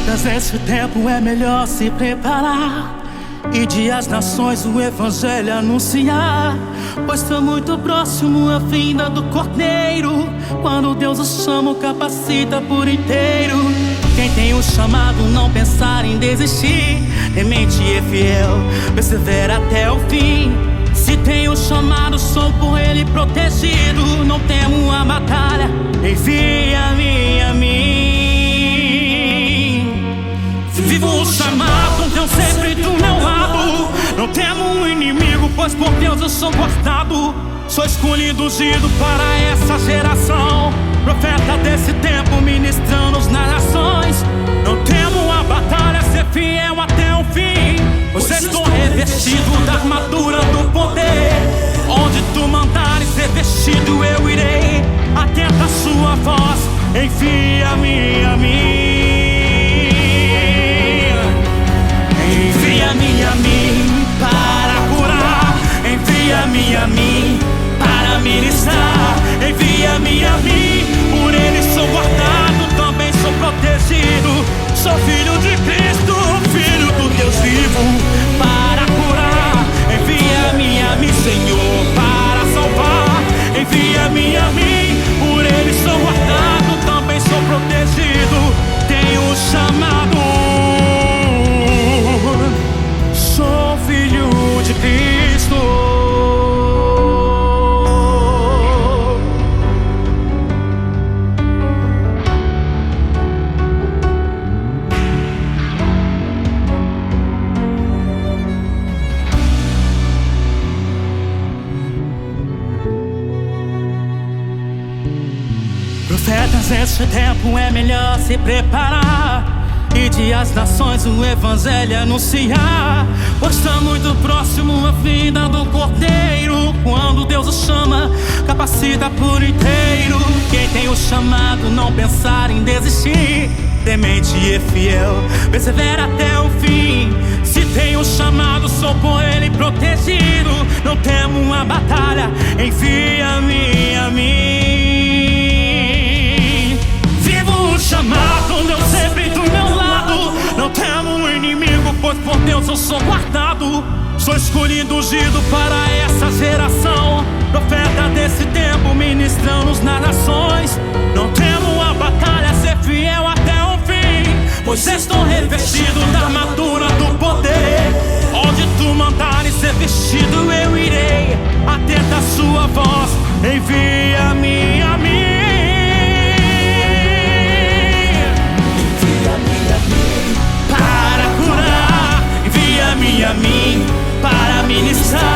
Profetas, esse tempo é melhor se preparar e de as nações o evangelho anunciar, pois está muito próximo a vinda do Cordeiro. Quando Deus o chama, o capacita por inteiro. Quem tem o chamado não pensar em desistir, temente e fiel, persevera até o fim. Se tem o chamado, sou por ele protegido, não temo a batalha, envia-me a mim. Vivo o chamado, Deus sempre do meu lado, não temo um inimigo, pois por Deus eu sou guardado. Sou escolhido, ungido para essa geração, profeta desse tempo, ministrando nas nações. Não temo a batalha, ser fiel até o fim, pois estou revestido da armadura do poder. Onde tu mandares ser vestido eu irei, atenta a sua voz, envia-me a mim. Envia-me a mim para curar, envia-me a mim para ministrar, envia-me a mim, por ele sou guardado, também sou protegido. Sou filho de Cristo, filho do Deus vivo, para curar, envia-me a mim, Senhor, para salvar, envia-me a mim, por ele sou guardado, também sou protegido. Tenho chamado, sou filho de Cristo. Profetas, esse tempo é melhor se preparar e de as nações o evangelho anunciar, pois está muito próximo a vinda do Cordeiro. Quando Deus o chama, capacita por inteiro. Quem tem o chamado não pensar em desistir, temente e fiel, persevera até o fim. Se tem o chamado, sou por ele protegido, não temo a batalha, envia-me a mim. Vivo o chamado, Deus sempre do meu lado, não temo o inimigo, pois por Deus eu sou guardado. Sou escolhido, ungido para essa geração, profeta desse tempo, ministrando nas nações. Não temo a batalha, ser fiel até o fim, pois estou revestido da armadura do poder. Onde tu mandares ser vestido eu irei, atenta a sua voz, envia-me a mim. Envia-me a mim para ministrar,